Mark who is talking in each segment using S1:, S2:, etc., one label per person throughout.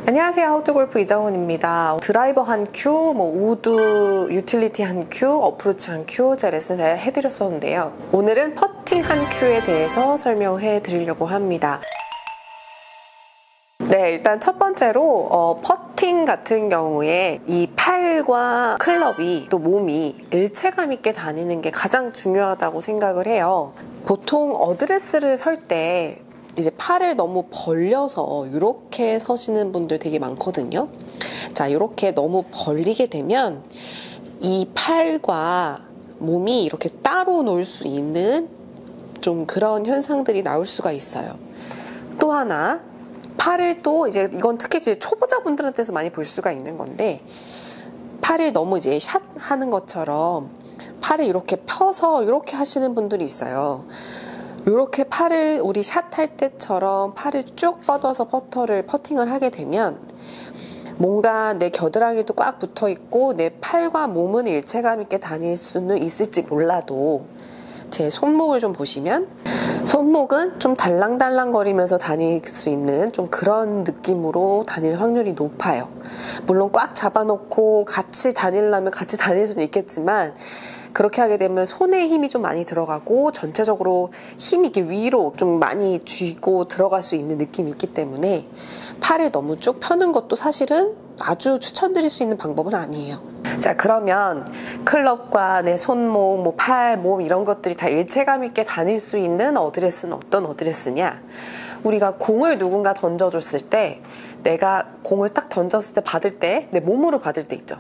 S1: 안녕하세요. 하우투골프 이정훈입니다. 드라이버 한 큐, 우드 유틸리티 한 큐, 어프로치 한 큐 제가 레슨 잘 해드렸었는데요. 오늘은 퍼팅 한 큐에 대해서 설명해 드리려고 합니다. 네, 일단 첫 번째로 퍼팅 같은 경우에 이 팔과 클럽이 또 몸이 일체감 있게 다니는 게 가장 중요하다고 생각을 해요. 보통 어드레스를 설 때 이제 팔을 너무 벌려서 이렇게 서시는 분들 되게 많거든요. 자, 이렇게 너무 벌리게 되면 이 팔과 몸이 이렇게 따로 놀 수 있는 좀 그런 현상들이 나올 수가 있어요. 또 하나, 팔을 또 이제 이건 특히 이제 초보자분들한테서 많이 볼 수가 있는 건데, 팔을 너무 이제 샷 하는 것처럼 팔을 이렇게 펴서 이렇게 하시는 분들이 있어요. 이렇게 팔을 우리 샷 할 때처럼 팔을 쭉 뻗어서 퍼팅을 하게 되면 뭔가 내 겨드랑이도 꽉 붙어 있고 내 팔과 몸은 일체감 있게 다닐 수는 있을지 몰라도 제 손목을 좀 보시면 손목은 좀 달랑달랑 거리면서 다닐 수 있는 좀 그런 느낌으로 다닐 확률이 높아요. 물론 꽉 잡아놓고 같이 다니려면 같이 다닐 수는 있겠지만 그렇게 하게 되면 손에 힘이 좀 많이 들어가고 전체적으로 힘이 이렇게 위로 좀 많이 쥐고 들어갈 수 있는 느낌이 있기 때문에 팔을 너무 쭉 펴는 것도 사실은 아주 추천드릴 수 있는 방법은 아니에요. 자, 그러면 클럽과 내 손목, 팔, 몸 이런 것들이 다 일체감 있게 다닐 수 있는 어드레스는 어떤 어드레스냐? 우리가 공을 누군가 던져줬을 때 내가 공을 딱 던졌을 때 받을 때 내 몸으로 받을 때 있죠.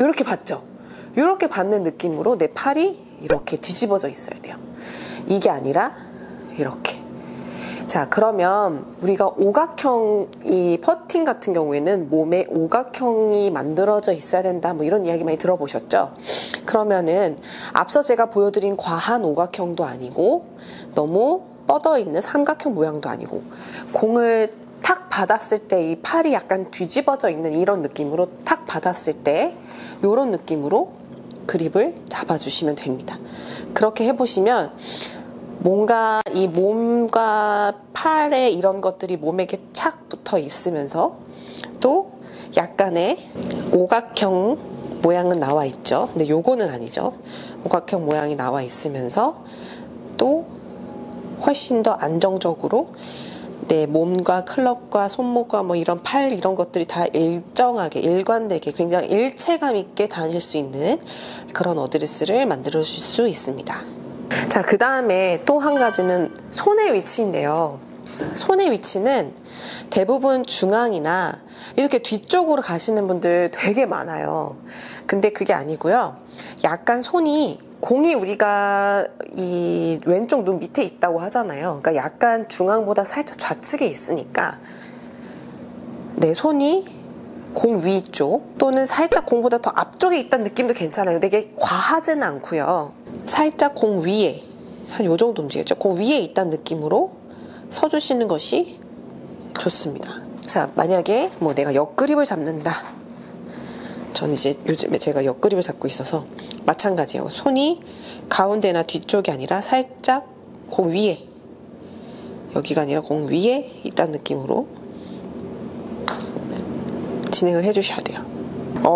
S1: 이렇게 받죠. 이렇게 받는 느낌으로 내 팔이 이렇게 뒤집어져 있어야 돼요. 이게 아니라 이렇게. 자, 그러면 우리가 오각형이 퍼팅 같은 경우에는 몸에 오각형이 만들어져 있어야 된다 이런 이야기 많이 들어보셨죠? 그러면은 앞서 제가 보여드린 과한 오각형도 아니고 너무 뻗어있는 삼각형 모양도 아니고 공을 탁 받았을 때 이 팔이 약간 뒤집어져 있는 이런 느낌으로 탁 받았을 때 이런 느낌으로 그립을 잡아주시면 됩니다. 그렇게 해보시면 뭔가 이 몸과 팔에 이런 것들이 몸에 이렇게 착 붙어 있으면서 또 약간의 오각형 모양은 나와 있죠. 근데 요거는 아니죠. 오각형 모양이 나와 있으면서 또 훨씬 더 안정적으로 내 몸과 클럽과 손목과 이런 팔 이런 것들이 다 일정하게 일관되게 굉장히 일체감 있게 다닐 수 있는 그런 어드레스를 만들어 주실 수 있습니다. 자, 그 다음에 또 한 가지는 손의 위치인데요. 손의 위치는 대부분 중앙이나 이렇게 뒤쪽으로 가시는 분들 되게 많아요. 근데 그게 아니고요. 약간 손이 공이 우리가 이 왼쪽 눈 밑에 있다고 하잖아요. 그러니까 약간 중앙보다 살짝 좌측에 있으니까 내 손이 공 위쪽 또는 살짝 공보다 더 앞쪽에 있다는 느낌도 괜찮아요. 근데 이게 과하지는 않고요. 살짝 공 위에 한 요 정도 움직이죠. 공 위에 있다는 느낌으로 서주시는 것이 좋습니다. 자, 만약에 내가 옆그립을 잡는다. 저는 이제 요즘에 제가 옆그립을 잡고 있어서 마찬가지예요. 손이 가운데나 뒤쪽이 아니라 살짝 공 위에, 여기가 아니라 공 위에 있다는 느낌으로 진행을 해주셔야 돼요.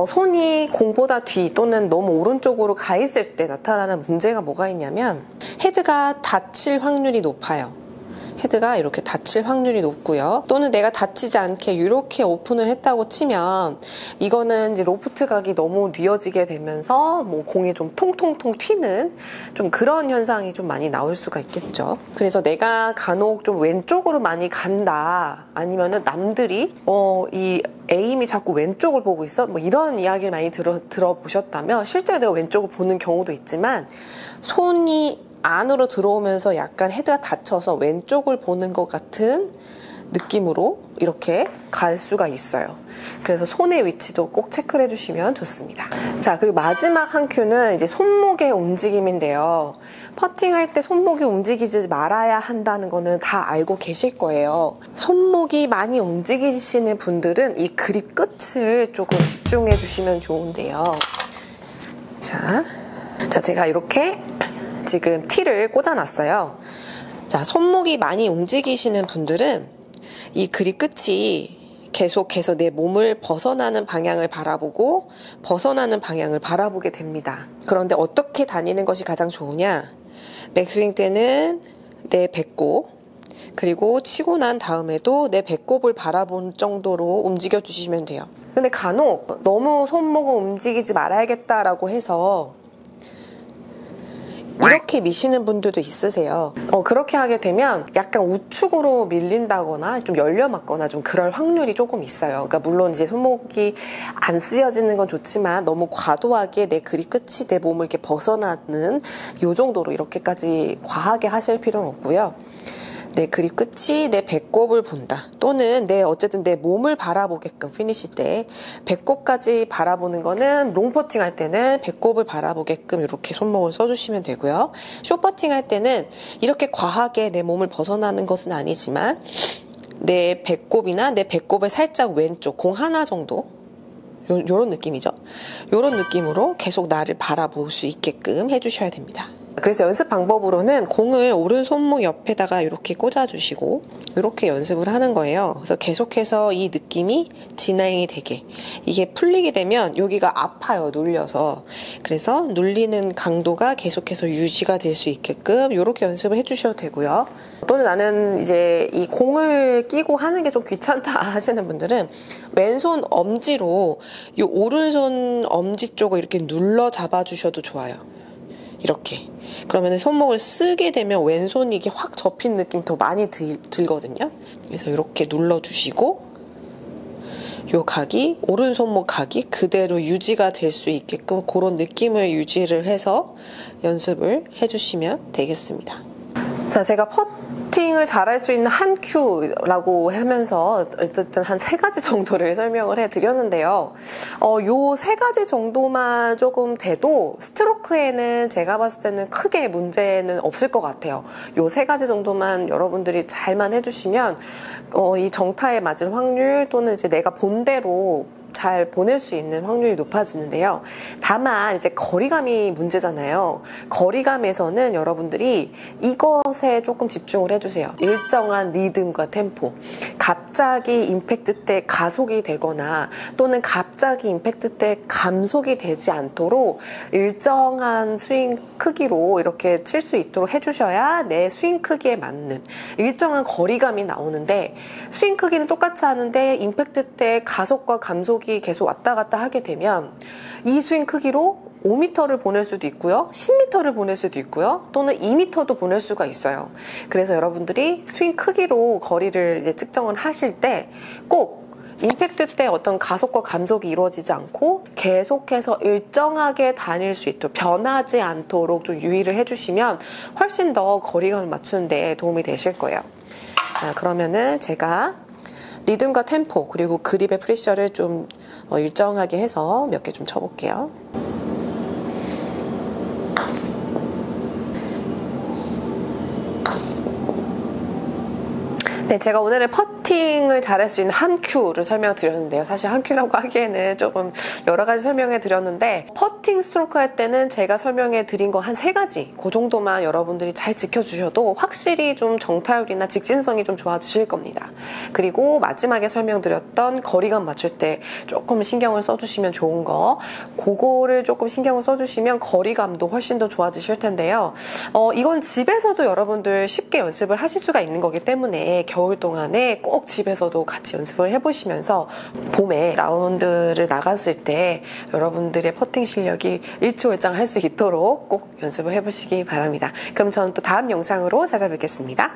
S1: 손이 공보다 뒤 또는 너무 오른쪽으로 가 있을 때 나타나는 문제가 뭐가 있냐면 헤드가 닫힐 확률이 높아요. 헤드가 이렇게 닫힐 확률이 높고요. 또는 내가 닫히지 않게 이렇게 오픈을 했다고 치면 이거는 이제 로프트 각이 너무 뉘어지게 되면서 공이 좀 통통통 튀는 좀 그런 현상이 좀 많이 나올 수가 있겠죠. 그래서 내가 간혹 좀 왼쪽으로 많이 간다, 아니면은 남들이 이 에임이 자꾸 왼쪽을 보고 있어, 이런 이야기를 많이 들어보셨다면 실제로 내가 왼쪽을 보는 경우도 있지만 손이 안으로 들어오면서 약간 헤드가 닫혀서 왼쪽을 보는 것 같은 느낌으로 이렇게 갈 수가 있어요. 그래서 손의 위치도 꼭 체크를 해주시면 좋습니다. 자, 그리고 마지막 한 큐는 이제 손목의 움직임인데요. 퍼팅할 때 손목이 움직이지 말아야 한다는 거는 다 알고 계실 거예요. 손목이 많이 움직이시는 분들은 이 그립 끝을 조금 집중해 주시면 좋은데요. 자, 제가 이렇게 지금 티를 꽂아놨어요. 자, 손목이 많이 움직이시는 분들은 이 그립 끝이 계속해서 내 몸을 벗어나는 방향을 바라보고 벗어나는 방향을 바라보게 됩니다. 그런데 어떻게 다니는 것이 가장 좋으냐? 맥스윙 때는 내 배꼽, 그리고 치고 난 다음에도 내 배꼽을 바라본 정도로 움직여 주시면 돼요. 근데 간혹 너무 손목을 움직이지 말아야겠다라고 해서 이렇게 미시는 분들도 있으세요. 그렇게 하게 되면 약간 우측으로 밀린다거나 좀 열려 맞거나 좀 그럴 확률이 조금 있어요. 그러니까 물론 이제 손목이 안 쓰여지는 건 좋지만 너무 과도하게 내 그립 끝이 내 몸을 이렇게 벗어나는 요 정도로 이렇게까지 과하게 하실 필요는 없고요. 내 그립 끝이 내 배꼽을 본다. 또는 어쨌든 내 몸을 바라보게끔 피니시 때 배꼽까지 바라보는 거는 롱퍼팅 할 때는 배꼽을 바라보게끔 이렇게 손목을 써주시면 되고요. 숏퍼팅 할 때는 이렇게 과하게 내 몸을 벗어나는 것은 아니지만 내 배꼽이나 내 배꼽의 살짝 왼쪽 공 하나 정도 요런 느낌이죠. 요런 느낌으로 계속 나를 바라볼 수 있게끔 해주셔야 됩니다. 그래서 연습 방법으로는 공을 오른 손목 옆에다가 이렇게 꽂아주시고 이렇게 연습을 하는 거예요. 그래서 계속해서 이 느낌이 진행이 되게, 이게 풀리게 되면 여기가 아파요, 눌려서. 그래서 눌리는 강도가 계속해서 유지가 될 수 있게끔 이렇게 연습을 해주셔도 되고요. 또는 나는 이제 이 공을 끼고 하는 게 좀 귀찮다 하시는 분들은 왼손 엄지로 이 오른손 엄지 쪽을 이렇게 눌러 잡아주셔도 좋아요. 이렇게. 그러면 손목을 쓰게 되면 왼손이 이게 확 접힌 느낌 더 많이 들거든요. 그래서 이렇게 눌러주시고 요 각이, 오른손목 각이 그대로 유지가 될 수 있게끔 그런 느낌을 유지를 해서 연습을 해주시면 되겠습니다. 자, 제가 퍼팅을 잘할 수 있는 한 큐라고 하면서 어쨌든 한 3가지 정도를 설명을 해드렸는데요. 요 3가지 정도만 조금 돼도 스트로크에는 제가 봤을 때는 크게 문제는 없을 것 같아요. 요 3가지 정도만 여러분들이 잘만 해주시면 이 정타에 맞을 확률 또는 이제 내가 본대로 잘 보낼 수 있는 확률이 높아지는데요. 다만 이제 거리감이 문제잖아요. 거리감에서는 여러분들이 이것에 조금 집중을 해주세요. 일정한 리듬과 템포. 갑자기 임팩트 때 가속이 되거나 또는 갑자기 임팩트 때 감속이 되지 않도록 일정한 스윙 크기로 이렇게 칠 수 있도록 해주셔야 내 스윙 크기에 맞는 일정한 거리감이 나오는데, 스윙 크기는 똑같이 하는데 임팩트 때 가속과 감속이 계속 왔다 갔다 하게 되면 이 스윙 크기로 5m를 보낼 수도 있고요, 10m를 보낼 수도 있고요, 또는 2m도 보낼 수가 있어요. 그래서 여러분들이 스윙 크기로 거리를 이제 측정을 하실 때 꼭 임팩트 때 어떤 가속과 감속이 이루어지지 않고 계속해서 일정하게 다닐 수 있도록, 변하지 않도록 좀 유의를 해주시면 훨씬 더 거리감을 맞추는 데 도움이 되실 거예요. 자, 그러면은 제가 리듬과 템포 그리고 그립의 프레셔를 좀 일정하게 해서 몇 개 좀 쳐볼게요. 네, 제가 오늘은 퍼팅을 잘할 수 있는 한 큐를 설명드렸는데요. 사실 한 큐라고 하기에는 조금 여러 가지 설명해 드렸는데, 퍼팅 스트로크 할 때는 제가 설명해 드린 거 한 3가지, 그 정도만 여러분들이 잘 지켜주셔도 확실히 좀 정타율이나 직진성이 좀 좋아지실 겁니다. 그리고 마지막에 설명드렸던 거리감 맞출 때 조금 신경을 써주시면 좋은 거, 그거를 조금 신경을 써주시면 거리감도 훨씬 더 좋아지실 텐데요. 이건 집에서도 여러분들 쉽게 연습을 하실 수가 있는 거기 때문에 겨울 동안에 꼭 집에서도 같이 연습을 해보시면서 봄에 라운드를 나갔을 때 여러분들의 퍼팅 실력이 일취월장할 수 있도록 꼭 연습을 해보시기 바랍니다. 그럼 저는 또 다음 영상으로 찾아뵙겠습니다.